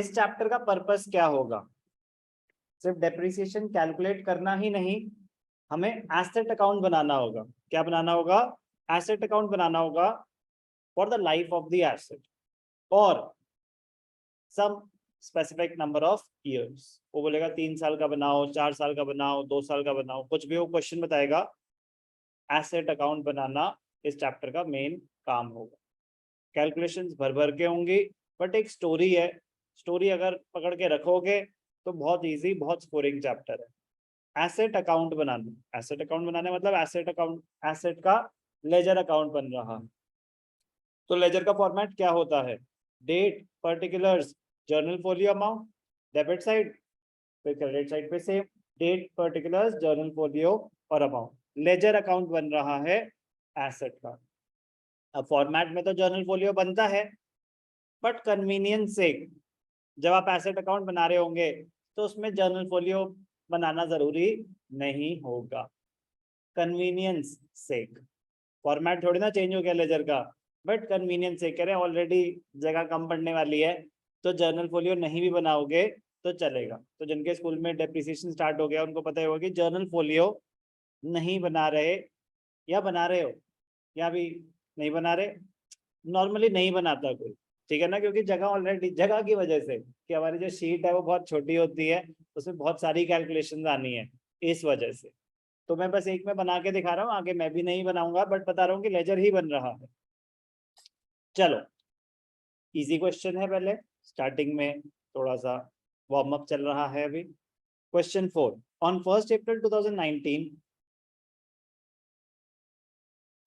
इस चैप्टर का पर्पस क्या होगा? सिर्फ डेप्रिसिएशन कैलकुलेट करना ही नहीं, हमें एसेट अकाउंट बनाना होगा। क्या बनाना होगा? एसेट अकाउंट बनाना होगा for the life of the asset और some specific number of years. वो बोलेगा 3 साल का बनाओ, 4 साल का बनाओ, 2 साल का बनाओ, कुछ भी वो क्वेश्चन बताएगा। एसेट अकाउंट बनाना इस चैप्टर का मेन काम होगा। कैलकुलेशंस भर भर के होंगी, बट एक स्टोरी है, स्टोरी अगर पकड़ के रखोगे तो बहुत इजी, बहुत स्कोरिंग चैप्टर है। एसेट अकाउंट बनाना, एसेट अकाउंट बनाने मतलब एसेट अकाउंट, एसेट का लेजर अकाउंट बन रहा है। तो लेजर का फॉर्मेट क्या होता है? Date, particulars, journal folio amount, debit side, फिर क्रेडिट साइड पे same, date, particulars, journal folio और अमाउंट। लेजर अकाउंट बन रहा है एसेट का। अब फॉर्मेट में तो जर्नल फोलियो बनता है, बट कन्वीनियंस से जब आप एसेट अकाउंट बना रहे होंगे तो उसमें जर्नल फोलियो बनाना जरूरी नहीं होगा। कन्वीनियंस से फॉर्मेट थोड़ी ना चेंज हो गया लेजर का, बट कन्वीनियंस से कह रहे ऑलरेडी जगह कम पड़ने वाली है तो जर्नल फोलियो नहीं भी बनाओगे तो चलेगा। तो जिनके स्कूल में डेप्रिसिएशन स्टार्ट हो गया उनको पता ही होगा कि जर्नल फोलियो नहीं बना रहे, या बना रहे हो या भी नहीं बना रहे, नॉर्मली नहीं बनाता कोई, ठीक है ना, क्योंकि जगह ऑलरेडी, जगह की वजह से कि हमारी जो शीट है वो बहुत छोटी होती है, उसमें बहुत सारी कैलकुलेशन आनी है, इस वजह से। तो मैं बस एक में बना के दिखा रहा हूँ, आगे मैं भी नहीं बनाऊंगा, बट बता रहा हूँ कि लेजर ही बन रहा है। चलो, इजी क्वेश्चन है, पहले स्टार्टिंग में थोड़ा सा वार्म अप चल रहा है अभी। Question 4, on 1st April 2019,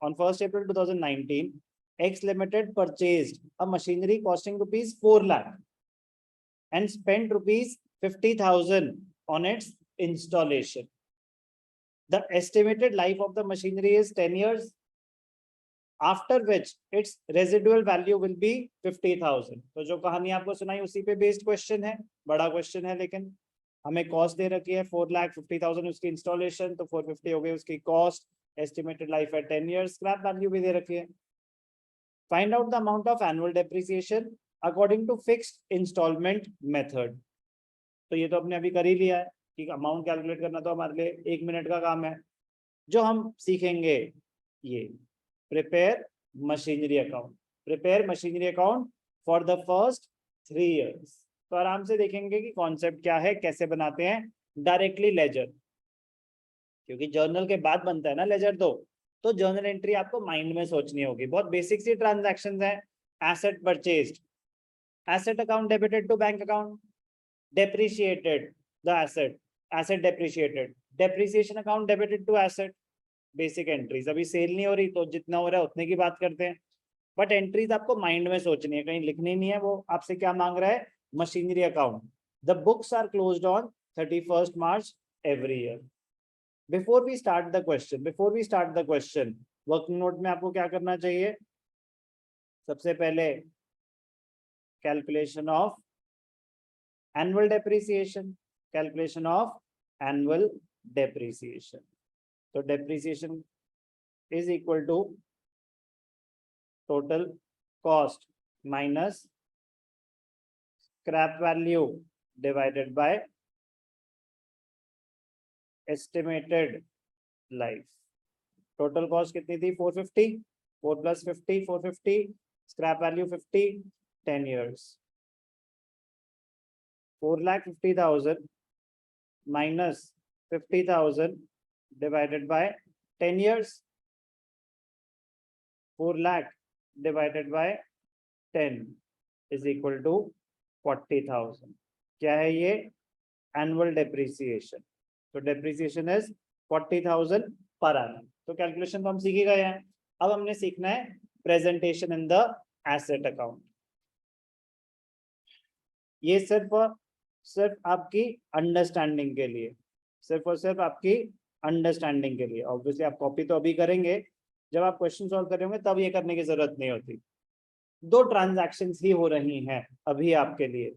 on 1st April 2019, X Limited purchased a machinery costing rupees 4 lakh and spent rupees 50,000 on its installation. The estimated life of the machinery is 10 years, after which its residual value will be 50,000. तो जो कहानी आपको सुनाई उसी पे based question है, बड़ा question है, लेकिन हमें कॉस्ट दे रखी है 4,50,000 उसकी इंस्टॉलेशन, तो 450 हो गई उसकी कॉस्ट, एस्टिमेटेड लाइफ है 10 years, स्क्रैप वैल्यू भी दे रखी है। Find out the amount of annual depreciation according to fixed instalment method. तो ये तो आपने अभी कर ही लिया है कि अमाउंट कैलकुलेट करना तो हमारे लिए 1 मिनट का काम है। जो हम सीखेंगे ये prepare machinery account, prepare machinery account for the first 3 years। तो आराम से देखेंगे कि कॉन्सेप्ट क्या है, कैसे बनाते हैं डायरेक्टली लेजर, क्योंकि जर्नल के बाद बनता है ना लेजर। तो जर्नल एंट्री आपको माइंड में सोचनी होगी। बहुत बेसिक सी ट्रांजैक्शंस हैं। Asset purchased, asset account debited to bank account, depreciated the asset, asset depreciated, depreciation account debited to asset. Basic entries, अभी सेल नहीं हो रही तो जितना हो रहा है उतने की बात करते हैं, बट एंट्रीज आपको माइंड में सोचनी है, कहीं लिखनी नहीं है। वो आपसे क्या मांग रहा है? Machinery account. The books are closed on 31st March every year. Before we start the question, working note में आपको क्या करना चाहिए? सबसे पहले calculation of annual depreciation, calculation of annual depreciation. तो depreciation is equal to total cost minus scrap value divided by estimated life. Total cost कितनी थी? 450, 4 + 50 450, scrap value 50, 10 years। 4,50,000 minus 50,000 divided by 10 years। 4 lakh divided by 10 is equal to 40,000। क्या है ये? Annual depreciation. तो depreciation is 40,000 पर annum। तो calculation तो हम सीख ही गए हैं। अब हमने सीखना है presentation in the asset account. ये सिर्फ आपकी अंडरस्टैंडिंग के लिए, सिर्फ और सिर्फ आपकी अंडरस्टैंडिंग के लिए। ऑब्वियसली आप कॉपी तो अभी करेंगे, जब आप क्वेश्चन सॉल्व कर रहे होंगे तब ये करने की जरूरत नहीं होती। 2 ट्रांजैक्शंस ही हो रही हैं अभी आपके लिए।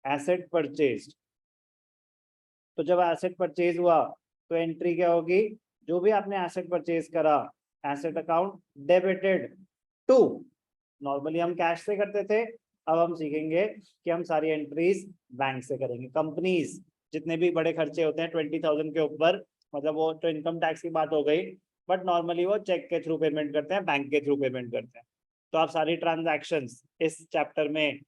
एसेट परचेज्ड, तो जब एसेट परचेज हुआ तो एंट्री क्या होगी? जो भी आपने एसेट परचेज करा, asset account debited to, normally हम कैश से करते थे, अब हम सीखेंगे कि हम सारी एंट्रीज बैंक से करेंगे। कंपनीज जितने भी बड़े खर्चे होते हैं 20,000 के ऊपर, मतलब वो तो इनकम टैक्स की बात हो गई, बट नॉर्मली वो चेक के थ्रू पेमेंट करते हैं, बैंक के थ्रू पेमेंट करते हैं। तो आप सारी ट्रांजैक्शंस इस चैप्टर में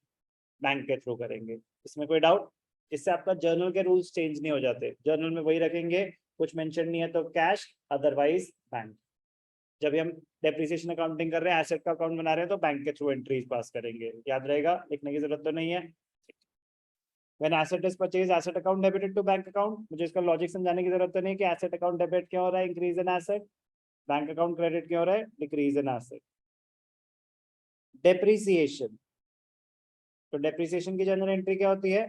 बैंक के थ्रू करेंगे, इसमें कोई डाउट? इससे आपका जर्नल के रूल्स चेंज नहीं हो जाते, जर्नल में वही रखेंगे, कुछ मेंशन नहीं है तो कैश, अदरवाइज बैंक। जब भी हम डेप्रिसिएशन अकाउंटिंग कर रहे हैं, एसेट का अकाउंट बना रहे हैं, तो बैंक के थ्रू एंट्रीज पास करेंगे। याद रहेगा, लिखने की जरूरत तो नहीं है। When asset is purchased, asset account debited to bank account। मुझे इसका लॉजिक समझाने की जरूरत तो नहीं कि एसेट अकाउंट डेबिट क्यों हो रहा है, increase in asset, bank account credit क्यों हो रहा है, डिक्रीज इन एसेट। डेप्रिसिएशन, तो डेप्रिसिएशन की जनरल एंट्री क्या होती है?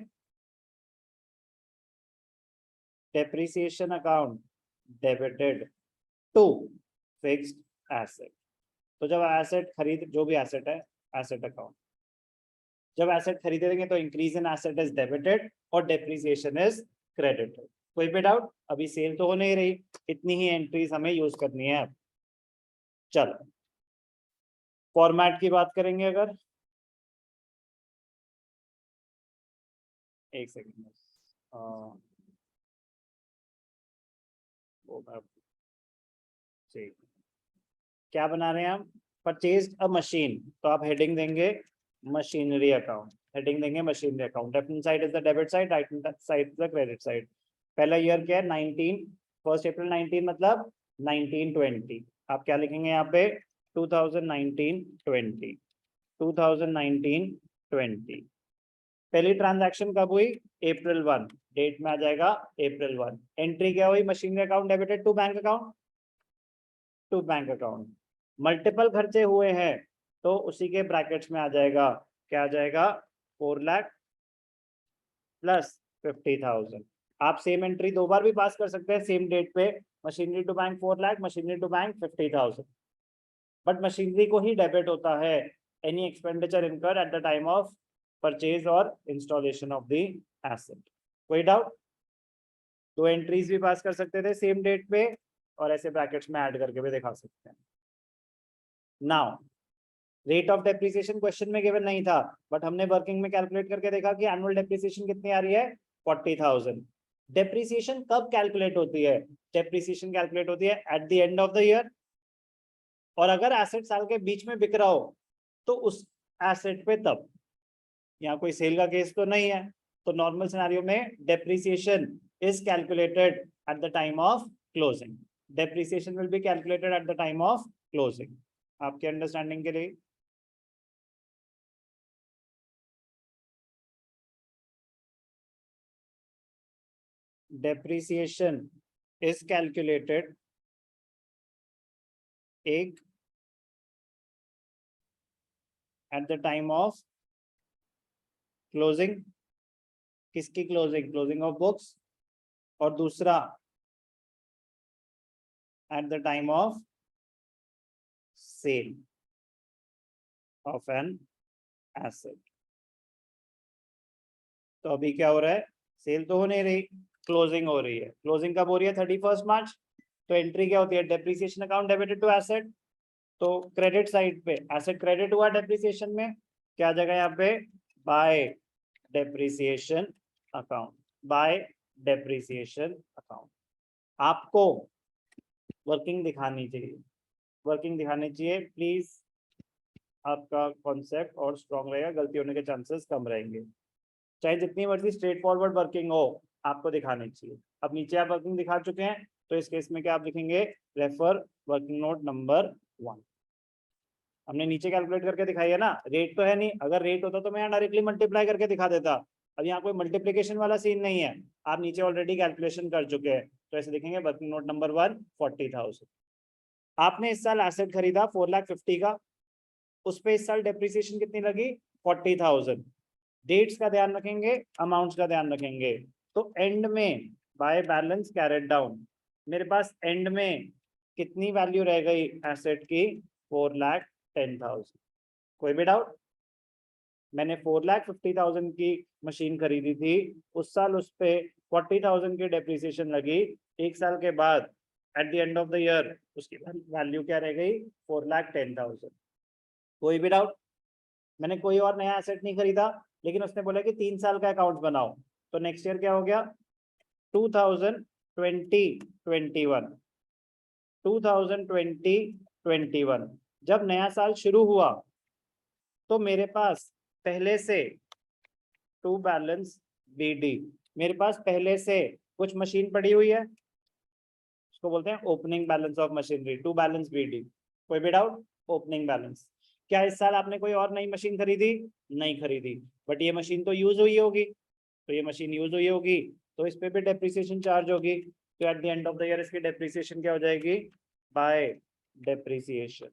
Depreciation account debited to fixed asset. तो जब एसेट खरीद, जो भी एसेट है, एसेट अकाउंट, जब एसेट खरीदेंगे तो increase in asset is debited और डेप्रिसिएशन इज क्रेडिटेड। कोई भी डाउट? अभी सेल तो हो नहीं रही, इतनी ही एंट्रीज हमें यूज करनी है। अब चलो फॉर्मेट की बात करेंगे। अगर एक सेकेंड, ठीक, क्या बना रहे हैं हम? परचेज अ मशीन, तो आप हेडिंग देंगे मशीनरी अकाउंट, हेडिंग देंगे machinery account. Left side is the debit side, right side is the credit side. पहला ईयर क्या है? 19, 1 अप्रैल 19 मतलब 1920। आप क्या लिखेंगे यहाँ पे? 2019-20, 2019-20। पहली ट्रांजैक्शन कब हुई? April 1, डेट में आ जाएगा April 1। एंट्री क्या हुई? Machinery account debited to bank account, to bank account. Multiple खर्चे हुए हैं तो उसी के ब्रैकेट्स में आ जाएगा, क्या आ जाएगा? 4 लाख प्लस 50,000। आप सेम एंट्री दो बार भी पास कर सकते हैं सेम डेट पे, machinery to bank 4 lakh, machinery to bank 50,000, but machinery को ही डेबिट होता है any expenditure incurred at the time of purchase और इंस्टॉलेशन ऑफ द एसेट। कोई डाउट? दो एंट्रीज भी पास कर सकते थे सेम डेट पे और ऐसे ब्रैकेट्स में ऐड करके भी दिखा सकते हैं। Now rate of depreciation question में गिवन नहीं था, बट हमने वर्किंग में कैलकुलेट करके देखा कि एनुअल डेप्रिसिएशन कितनी आ रही है? 40,000। डेप्रिसिएशन कब कैलकुलेट होती है? डेप्रिसिएशन कैलकुलेट होती है at the end of the year, और अगर एसेट साल के बीच में बिक रहा हो तो उस एसेट पे तब। यहाँ कोई सेल का केस तो नहीं है, तो नॉर्मल सिनेरियो में depreciation is calculated at the time of closing. Depreciation will be calculated at the time of closing, आपके अंडरस्टैंडिंग के लिए। depreciation is calculated एक at the time of closing, किसकी क्लोजिंग? क्लोजिंग ऑफ बुक्स, और दूसरा at the time of sale of an asset। तो अभी क्या हो रहा है? सेल तो हो नहीं रही, क्लोजिंग हो रही है। क्लोजिंग कब हो रही है? 31 मार्च। तो एंट्री क्या होती है? Depreciation account debited to asset. तो क्रेडिट साइड पे एसेट क्रेडिट हुआ डेप्रिसिएशन में, क्या जगह यहाँ पे? By depreciation account, by depreciation account. आपको वर्किंग दिखानी चाहिए, वर्किंग दिखानी चाहिए प्लीज, आपका कॉन्सेप्ट और स्ट्रॉन्ग रहेगा, गलती होने के चांसेस कम रहेंगे। चाहे जितनी मर्जी स्ट्रेट फॉरवर्ड वर्किंग हो, आपको दिखानी चाहिए। अब नीचे आप वर्किंग दिखा चुके हैं, तो इस केस में क्या आप लिखेंगे? Refer working note number 1। हमने नीचे कैलकुलेट करके दिखाई है ना, रेट तो है नहीं, अगर रेट होता तो मैं यहाँ डायरेक्टली मल्टीप्लाई करके दिखा देता। अब यहाँ कोई मल्टीप्लीकेशन वाला सीन नहीं है, आप नीचे ऑलरेडी कैलकुलेशन कर चुके हैं, तो ऐसे लिखेंगे वर्किंग नोट नंबर 1 40,000। आपने इस साल एसेट खरीदा 4,50,000 का, उस पे इस साल डेप्रिसिएशन कितनी लगी? 40,000। डेट्स का ध्यान रखेंगे, अमाउंट्स का ध्यान रखेंगे। तो एंड में बाय बैलेंस कैरेट डाउन, मेरे पास एंड में कितनी वैल्यू रह गई एसेट की? 4,10,000। कोई भी डाउट? मैंने 4,50,000 की मशीन खरीदी थी, उस साल उस पे 40,000 की डेप्रिसिएशन लगी, एक साल के बाद at the end of the year उसकी वैल्यू क्या रह गई? 4,10,000। कोई भी डाउट? मैंने कोई और नया एसेट नहीं खरीदा, लेकिन उसने बोला कि 3 साल का अकाउंट बनाओ, तो नेक्स्ट ईयर क्या हो गया 2020-21 जब नया साल शुरू हुआ तो मेरे पास पहले से टू बैलेंस बीडी, मेरे पास पहले से कुछ मशीन पड़ी हुई है, उसको बोलते हैं opening balance of machinery, to balance BD. कोई भी डाउट? Opening balance. क्या इस साल आपने कोई और नई मशीन खरीदी? नहीं खरीदी, बट ये मशीन तो यूज हुई होगी, तो ये मशीन यूज हुई होगी तो इस पे भी डेप्रिसिएशन चार्ज होगी, तो at the end of the year इसकी डेप्रिसिएशन क्या हो जाएगी? Bye depreciation.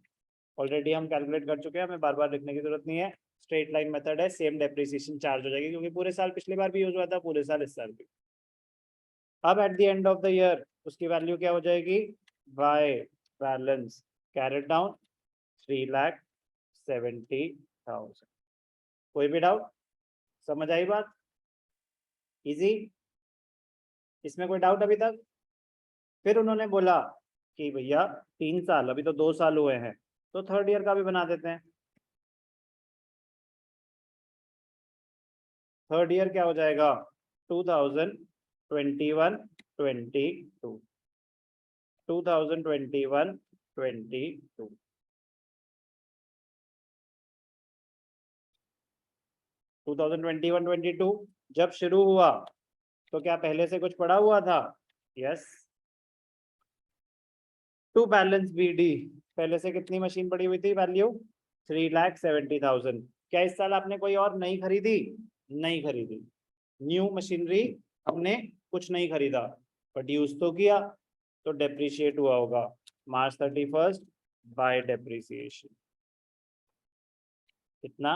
ऑलरेडी हम कैलकुलेट कर चुके हैं, हमें बार बार लिखने की जरूरत नहीं है, स्ट्रेट लाइन मेथड है, सेम डेप्रिसिएशन चार्ज हो जाएगी, क्योंकि पूरे साल पिछली बार भी यूज हुआ था, पूरे साल इस साल भी। अब at the end of the year उसकी वैल्यू क्या हो जाएगी? By balance carried down 3,70,000। कोई भी डाउट? समझ आई बात? इजी? इसमें कोई डाउट अभी तक? फिर उन्होंने बोला कि भैया 3 साल, अभी तो 2 साल हुए हैं, तो थर्ड ईयर का भी बना देते हैं। थर्ड ईयर क्या हो जाएगा? 2021-22 2021-22 2021-22 जब शुरू हुआ तो क्या पहले से कुछ पड़ा हुआ था? यस। टू बैलेंस बीडी, पहले से कितनी मशीन पड़ी हुई थी? वैल्यू 3,70,000। क्या इस साल आपने कोई और नई खरीदी? नहीं खरीदी, न्यू मशीनरी हमने कुछ नहीं खरीदा, बट यूज तो किया, तो डेप्रिशिएट हुआ होगा March 31 बाय डेप्रिसिएशन। कितना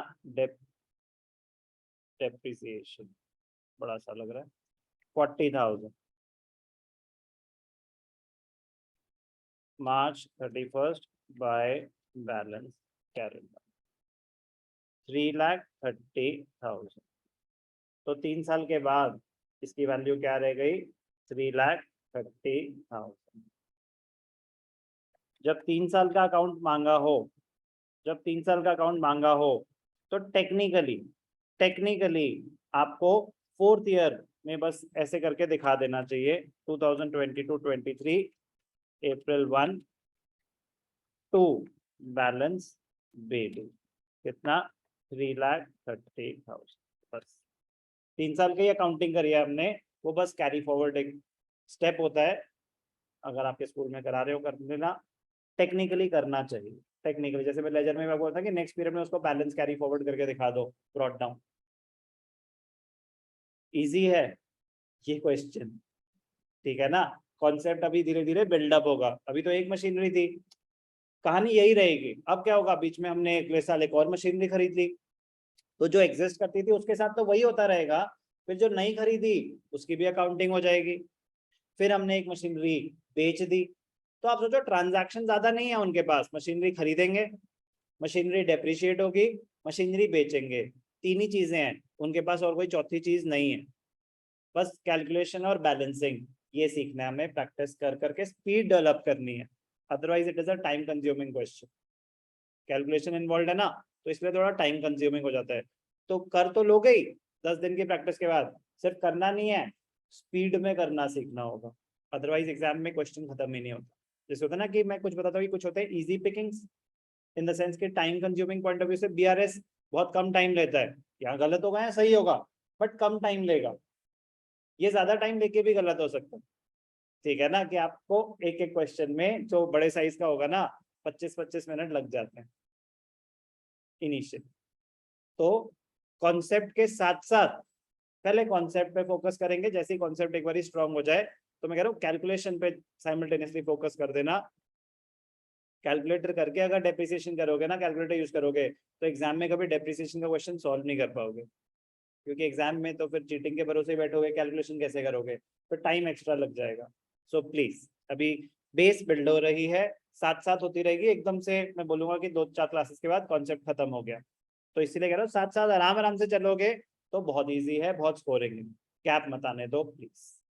डेप्रिसिएशन? बड़ा सा लग रहा है, 40,000 March 31 बाय बैलेंस कैरेट 3,30,000। तो 3 साल के बाद इसकी वैल्यू क्या रह गई? 3,30,000। जब 3 साल का अकाउंट मांगा हो, जब 3 साल का अकाउंट मांगा हो, तो टेक्निकली आपको फोर्थ ईयर में बस ऐसे करके दिखा देना चाहिए 2022-23 April 1 टू बैलेंस बीडी। कितना? 3,30,000। बस 3 साल की अकाउंटिंग करी है हमने, वो बस कैरी फॉरवर्ड एक स्टेप होता है, अगर आपके स्कूल में करा रहे हो कर देना, टेक्निकली करना चाहिए। टेक्निकली जैसे मैं लेजर में मैं बोलता कि नेक्स्ट पीरियड में उसको बैलेंस कैरी फॉरवर्ड करके दिखा दो, ब्रॉट डाउन। इजी है ये क्वेश्चन, ठीक है ना? कॉन्सेप्ट अभी धीरे धीरे बिल्डअप होगा, अभी तो एक मशीनरी थी, कहानी यही रहेगी। अब क्या होगा, बीच में हमने अगले साल एक और मशीनरी खरीद ली, तो जो एग्जिस्ट करती थी उसके साथ तो वही होता रहेगा, फिर जो नई खरीदी उसकी भी अकाउंटिंग हो जाएगी, फिर हमने एक मशीनरी बेच दी, तो आप सोचो ट्रांजैक्शन ज्यादा नहीं है उनके पास, मशीनरी खरीदेंगे, मशीनरी डेप्रिशिएट होगी, मशीनरी बेचेंगे, तीन ही चीजें हैं उनके पास, और कोई चौथी चीज नहीं है। बस कैलकुलेशन और बैलेंसिंग ये सीखना है हमें, प्रैक्टिस कर करके स्पीड डेवलप करनी है, otherwise it is a time consuming question. Calculation involve है ना, तो इसलिए थोड़ा टाइम कंज्यूमिंग हो जाता है। तो कर तो लोगे ही 10 दिन की प्रैक्टिस के बाद, सिर्फ करना नहीं है, स्पीड में करना सीखना होगा, अदरवाइज एग्जाम में क्वेश्चन खत्म ही नहीं होता। जैसे होता है ना कि मैं कुछ बताता हूँ, कुछ होते हैं easy pickings, in the sense कि time consuming point of view से बीआरएस बहुत कम टाइम लेता है, यहाँ गलत होगा या सही होगा, बट कम टाइम लेगा, ये ज्यादा टाइम लेके भी गलत हो सकता है, ठीक है ना? कि आपको एक एक क्वेश्चन में जो बड़े साइज का होगा ना 25-25 मिनट लग जाते हैं इनिशियल। तो कॉन्सेप्ट के साथ साथ पहले कॉन्सेप्ट पे फोकस करेंगे, जैसे ही कॉन्सेप्ट एक बार स्ट्रांग हो जाए तो मैं कह रहा हूँ कैलकुलेशन पे साइमल्टेनियसली फोकस कर देना। कैलकुलेटर करके अगर डेप्रिसिएशन करोगे ना, कैलकुलेटर यूज करोगे, तो एग्जाम में कभी डेप्रिसिएशन का क्वेश्चन सॉल्व नहीं कर पाओगे, क्योंकि एग्जाम में तो फिर चीटिंग के भरोसे बैठोगे, कैलकुलेशन कैसे करोगे, तो टाइम एक्स्ट्रा लग जाएगा। सो प्लीज अभी बेस बिल्ड हो रही है, साथ साथ होती रहेगी, एकदम से मैं बोलूंगा कि 2-4 क्लासेस के बाद कॉन्सेप्ट खत्म हो गया, तो इसीलिए कह रहा हूँ साथ साथ आराम आराम से चलोगे तो बहुत ईजी है, बहुत स्कोरिंग है, गैप मत आने दो प्लीज।